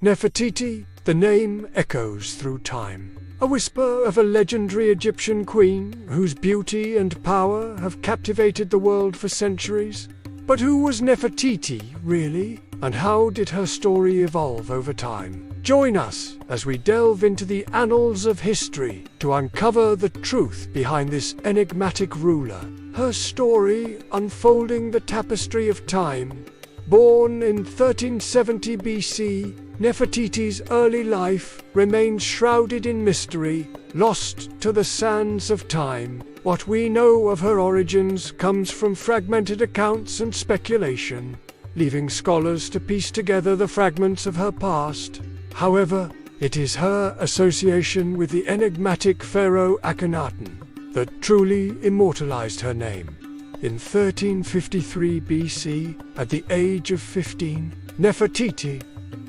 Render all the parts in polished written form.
Nefertiti, the name echoes through time. A whisper of a legendary Egyptian queen whose beauty and power have captivated the world for centuries. But who was Nefertiti, really? And how did her story evolve over time? Join us as we delve into the annals of history to uncover the truth behind this enigmatic ruler. Her story unfolding the tapestry of time. Born in 1370 BC, Nefertiti's early life remains shrouded in mystery, lost to the sands of time. What we know of her origins comes from fragmented accounts and speculation, leaving scholars to piece together the fragments of her past. However, it is her association with the enigmatic Pharaoh Akhenaten that truly immortalized her name. In 1353 BC, at the age of 15, Nefertiti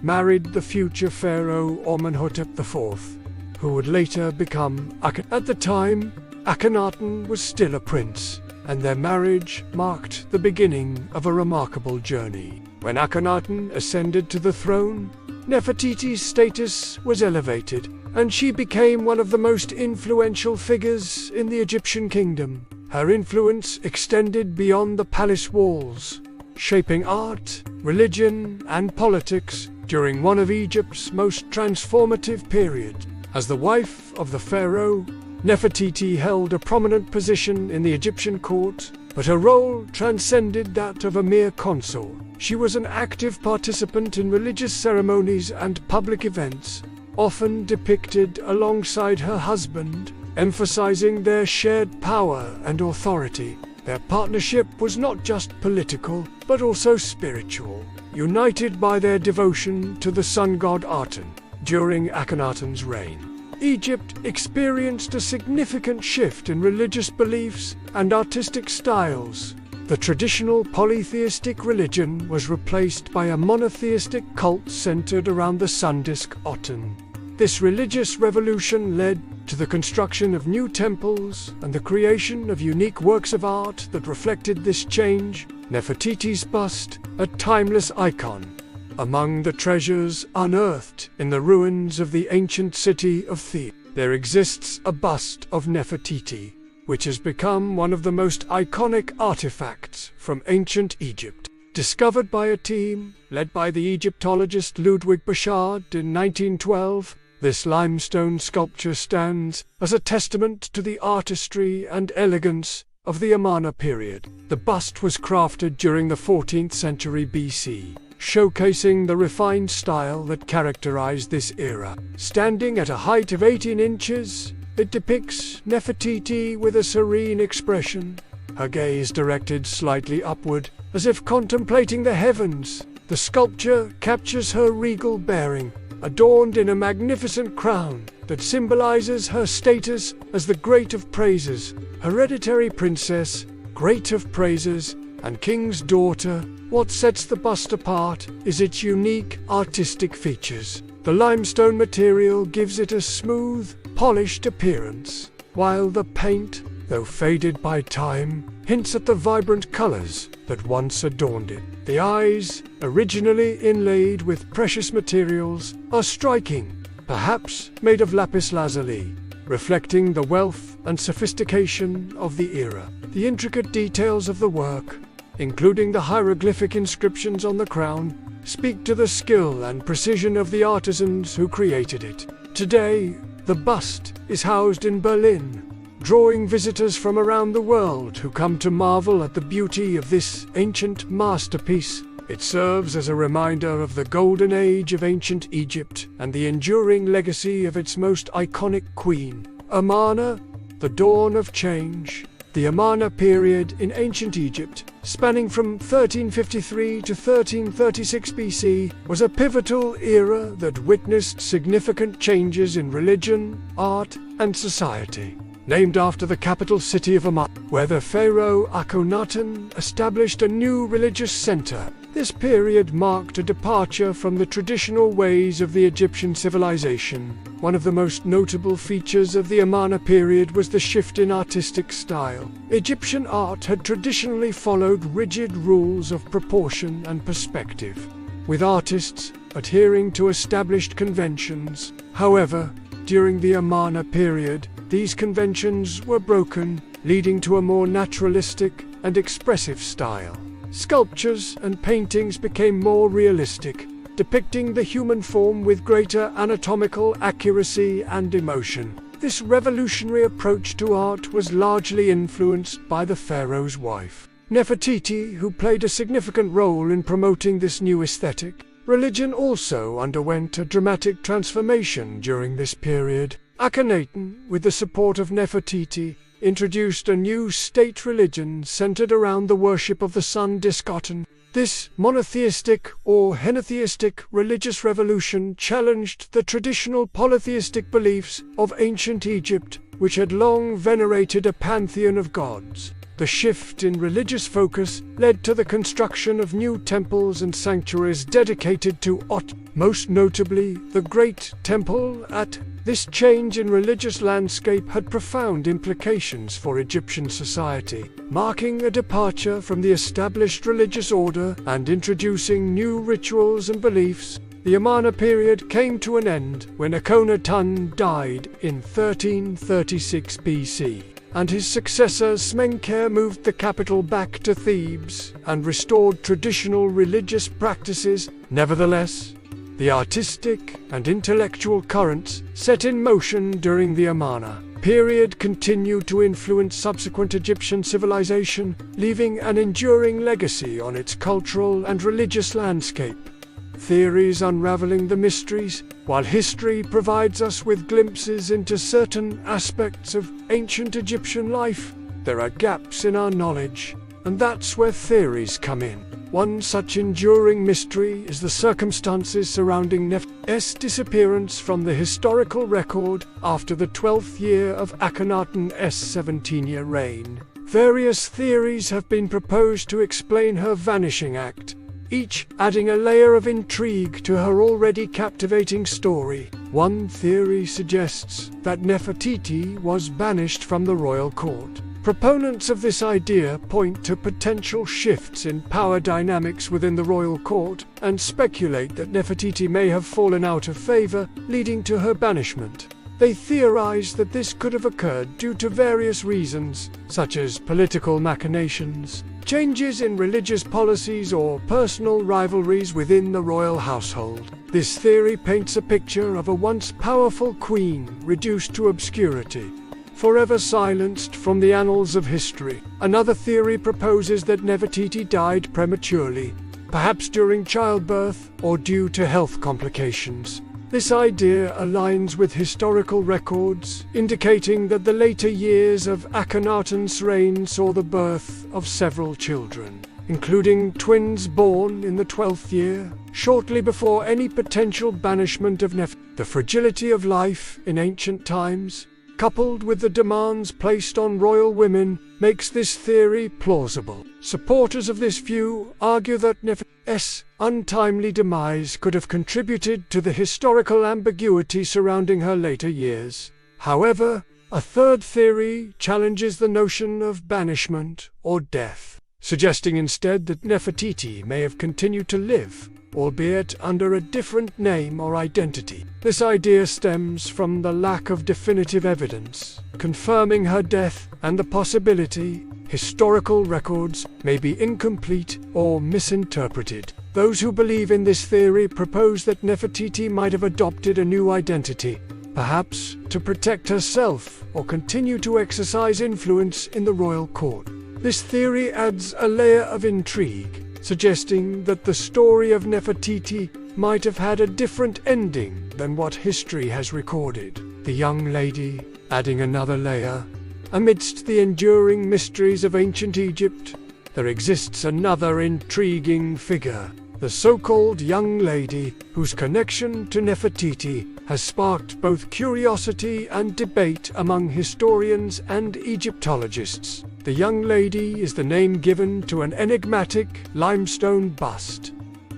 married the future pharaoh Amenhotep IV, who would later become Akhenaten. At the time, Akhenaten was still a prince, and their marriage marked the beginning of a remarkable journey. When Akhenaten ascended to the throne, Nefertiti's status was elevated, and she became one of the most influential figures in the Egyptian kingdom. Her influence extended beyond the palace walls, shaping art, religion, and politics during one of Egypt's most transformative periods. As the wife of the pharaoh, Nefertiti held a prominent position in the Egyptian court, but her role transcended that of a mere consort. She was an active participant in religious ceremonies and public events, often depicted alongside her husband, emphasizing their shared power and authority. Their partnership was not just political, but also spiritual, united by their devotion to the sun god Aten. During Akhenaten's reign, Egypt experienced a significant shift in religious beliefs and artistic styles. The traditional polytheistic religion was replaced by a monotheistic cult centered around the sun disk Aten. This religious revolution led to the construction of new temples and the creation of unique works of art that reflected this change. Nefertiti's bust, a timeless icon. Among the treasures unearthed in the ruins of the ancient city of Thebes, there exists a bust of Nefertiti, which has become one of the most iconic artifacts from ancient Egypt. Discovered by a team led by the Egyptologist Ludwig Borchardt in 1912, this limestone sculpture stands as a testament to the artistry and elegance of the Amarna period. The bust was crafted during the 14th century BC, showcasing the refined style that characterized this era. Standing at a height of 18 inches, it depicts Nefertiti with a serene expression, her gaze directed slightly upward, as if contemplating the heavens. The sculpture captures her regal bearing, adorned in a magnificent crown that symbolizes her status as the Great of Praises, hereditary princess, Great of Praises, and king's daughter. What sets the bust apart is its unique artistic features. The limestone material gives it a smooth, polished appearance, while the paint, though faded by time, hints at the vibrant colors that once adorned it. The eyes, originally inlaid with precious materials, are striking, perhaps made of lapis lazuli, reflecting the wealth and sophistication of the era. The intricate details of the work, including the hieroglyphic inscriptions on the crown, speak to the skill and precision of the artisans who created it. Today, the bust is housed in Berlin, drawing visitors from around the world who come to marvel at the beauty of this ancient masterpiece. It serves as a reminder of the golden age of ancient Egypt and the enduring legacy of its most iconic queen. Amarna, the dawn of change. The Amarna period in ancient Egypt, spanning from 1353 to 1336 BC, was a pivotal era that witnessed significant changes in religion, art, and society. Named after the capital city of Amarna, where the Pharaoh Akhenaten established a new religious center. This period marked a departure from the traditional ways of the Egyptian civilization. One of the most notable features of the Amarna period was the shift in artistic style. Egyptian art had traditionally followed rigid rules of proportion and perspective, with artists adhering to established conventions. However, during the Amarna period, these conventions were broken, leading to a more naturalistic and expressive style. Sculptures and paintings became more realistic, depicting the human form with greater anatomical accuracy and emotion. This revolutionary approach to art was largely influenced by the pharaoh's wife, Nefertiti, who played a significant role in promoting this new aesthetic. Religion also underwent a dramatic transformation during this period. Akhenaten, with the support of Nefertiti, introduced a new state religion centered around the worship of the sun Discoton. This monotheistic or henotheistic religious revolution challenged the traditional polytheistic beliefs of ancient Egypt, which had long venerated a pantheon of gods. The shift in religious focus led to the construction of new temples and sanctuaries dedicated to Ot, most notably the Great Temple at. This change in religious landscape had profound implications for Egyptian society, marking a departure from the established religious order and introducing new rituals and beliefs. The Amarna period came to an end when Akhenaten died in 1336 BC, and his successor Smenkhare moved the capital back to Thebes and restored traditional religious practices. Nevertheless, the artistic and intellectual currents set in motion during the Amarna period continued to influence subsequent Egyptian civilization, leaving an enduring legacy on its cultural and religious landscape. Theories unraveling the mysteries, while history provides us with glimpses into certain aspects of ancient Egyptian life, there are gaps in our knowledge, and that's where theories come in. One such enduring mystery is the circumstances surrounding Nefertiti's disappearance from the historical record after the 12th year of Akhenaten's 17-year reign. Various theories have been proposed to explain her vanishing act, each adding a layer of intrigue to her already captivating story. One theory suggests that Nefertiti was banished from the royal court. Proponents of this idea point to potential shifts in power dynamics within the royal court and speculate that Nefertiti may have fallen out of favor, leading to her banishment. They theorize that this could have occurred due to various reasons, such as political machinations, changes in religious policies, or personal rivalries within the royal household. This theory paints a picture of a once powerful queen reduced to obscurity, forever silenced from the annals of history. Another theory proposes that Nefertiti died prematurely, perhaps during childbirth or due to health complications. This idea aligns with historical records, indicating that the later years of Akhenaten's reign saw the birth of several children, including twins born in the 12th year, shortly before any potential banishment of Nefertiti. The fragility of life in ancient times, coupled with the demands placed on royal women, makes this theory plausible. Supporters of this view argue that Nefertiti's untimely demise could have contributed to the historical ambiguity surrounding her later years. However, a third theory challenges the notion of banishment or death, suggesting instead that Nefertiti may have continued to live, albeit under a different name or identity. This idea stems from the lack of definitive evidence confirming her death and the possibility historical records may be incomplete or misinterpreted. Those who believe in this theory propose that Nefertiti might have adopted a new identity, perhaps to protect herself or continue to exercise influence in the royal court. This theory adds a layer of intrigue, suggesting that the story of Nefertiti might have had a different ending than what history has recorded. The young lady, adding another layer. Amidst the enduring mysteries of ancient Egypt, there exists another intriguing figure, the so-called young lady, whose connection to Nefertiti has sparked both curiosity and debate among historians and Egyptologists. The young lady is the name given to an enigmatic limestone bust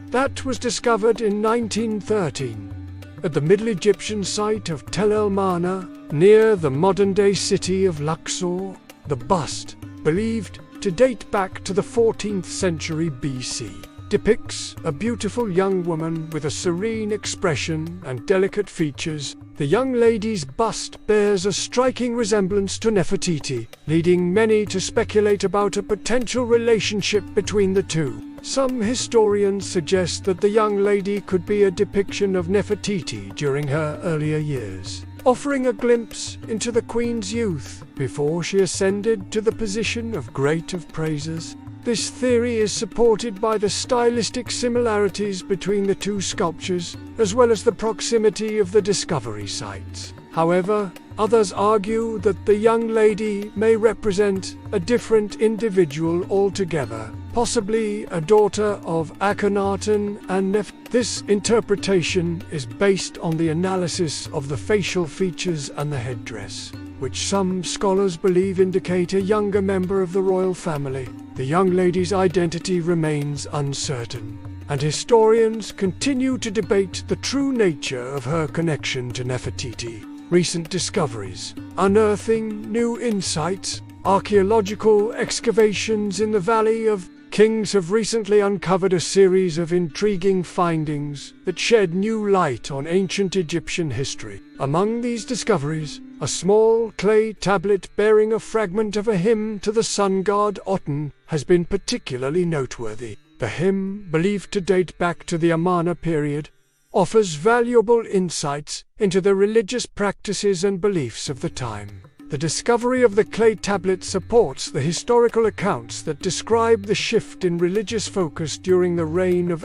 that was discovered in 1913 at the Middle Egyptian site of Tel el-Mana, near the modern-day city of Luxor. The bust, believed to date back to the 14th century BC, depicts a beautiful young woman with a serene expression and delicate features. The young lady's bust bears a striking resemblance to Nefertiti, leading many to speculate about a potential relationship between the two. Some historians suggest that the young lady could be a depiction of Nefertiti during her earlier years, offering a glimpse into the queen's youth before she ascended to the position of great of praises. This theory is supported by the stylistic similarities between the two sculptures, as well as the proximity of the discovery sites. However, others argue that the young lady may represent a different individual altogether, possibly a daughter of Akhenaten and This interpretation is based on the analysis of the facial features and the headdress, which some scholars believe indicate a younger member of the royal family. The young lady's identity remains uncertain, and historians continue to debate the true nature of her connection to Nefertiti. Recent discoveries, unearthing new insights, archaeological excavations in the Valley of Kings have recently uncovered a series of intriguing findings that shed new light on ancient Egyptian history. Among these discoveries, a small clay tablet bearing a fragment of a hymn to the sun god Aten has been particularly noteworthy. The hymn, believed to date back to the Amarna period, offers valuable insights into the religious practices and beliefs of the time. The discovery of the clay tablet supports the historical accounts that describe the shift in religious focus during the reign of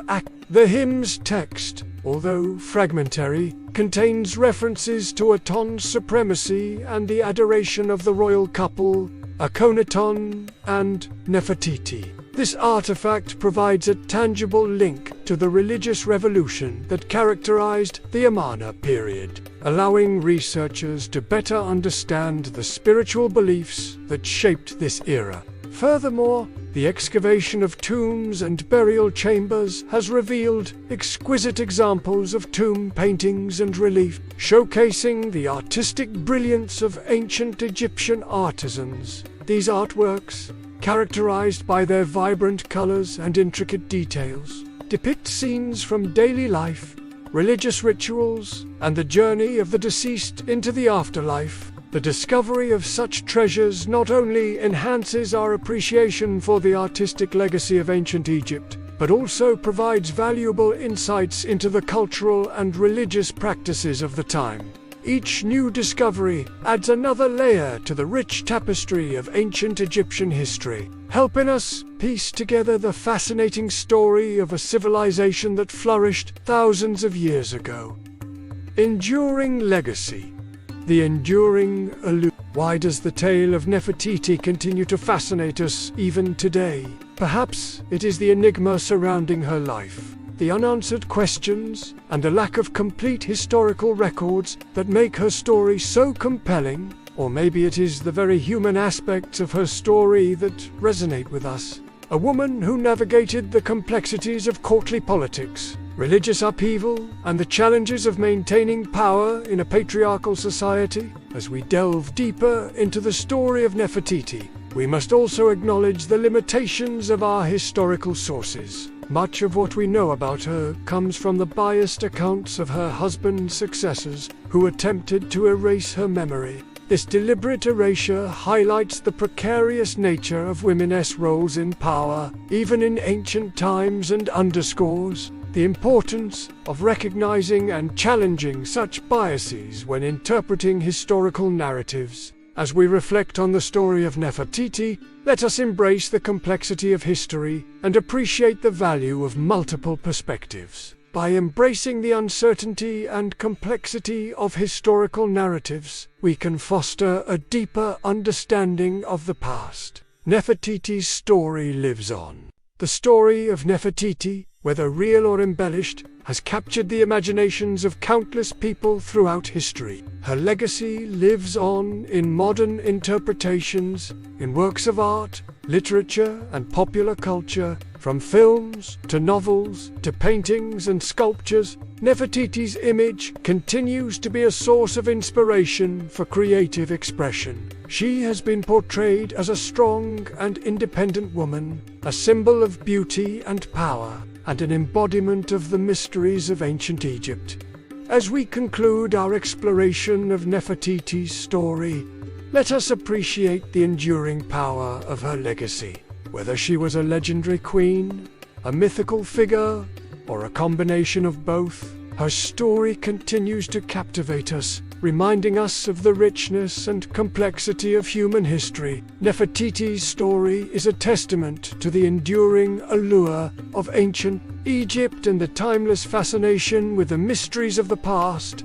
The hymn's text, although fragmentary, contains references to Aten's supremacy and the adoration of the royal couple, Akhenaten and Nefertiti. This artifact provides a tangible link to the religious revolution that characterized the Amarna period, allowing researchers to better understand the spiritual beliefs that shaped this era. Furthermore, the excavation of tombs and burial chambers has revealed exquisite examples of tomb paintings and relief, showcasing the artistic brilliance of ancient Egyptian artisans. These artworks, characterized by their vibrant colors and intricate details, depict scenes from daily life, religious rituals, and the journey of the deceased into the afterlife. The discovery of such treasures not only enhances our appreciation for the artistic legacy of ancient Egypt, but also provides valuable insights into the cultural and religious practices of the time. Each new discovery adds another layer to the rich tapestry of ancient Egyptian history, helping us piece together the fascinating story of a civilization that flourished thousands of years ago. Enduring legacy. The enduring illusion. Why does the tale of Nefertiti continue to fascinate us even today? Perhaps it is the enigma surrounding her life, the unanswered questions, and the lack of complete historical records that make her story so compelling. Or maybe it is the very human aspects of her story that resonate with us. A woman who navigated the complexities of courtly politics, religious upheaval, and the challenges of maintaining power in a patriarchal society. As we delve deeper into the story of Nefertiti, we must also acknowledge the limitations of our historical sources. Much of what we know about her comes from the biased accounts of her husband's successors, who attempted to erase her memory. This deliberate erasure highlights the precarious nature of women's roles in power, even in ancient times, and underscores the importance of recognizing and challenging such biases when interpreting historical narratives. As we reflect on the story of Nefertiti, let us embrace the complexity of history and appreciate the value of multiple perspectives. By embracing the uncertainty and complexity of historical narratives, we can foster a deeper understanding of the past. Nefertiti's story lives on. The story of Nefertiti, whether real or embellished, has captured the imaginations of countless people throughout history. Her legacy lives on in modern interpretations, in works of art, literature, and popular culture, From films, to novels, to paintings and sculptures, Nefertiti's image continues to be a source of inspiration for creative expression. She has been portrayed as a strong and independent woman, a symbol of beauty and power, and an embodiment of the mysteries of ancient Egypt. As we conclude our exploration of Nefertiti's story, let us appreciate the enduring power of her legacy. Whether she was a legendary queen, a mythical figure, or a combination of both, her story continues to captivate us, reminding us of the richness and complexity of human history. Nefertiti's story is a testament to the enduring allure of ancient Egypt and the timeless fascination with the mysteries of the past.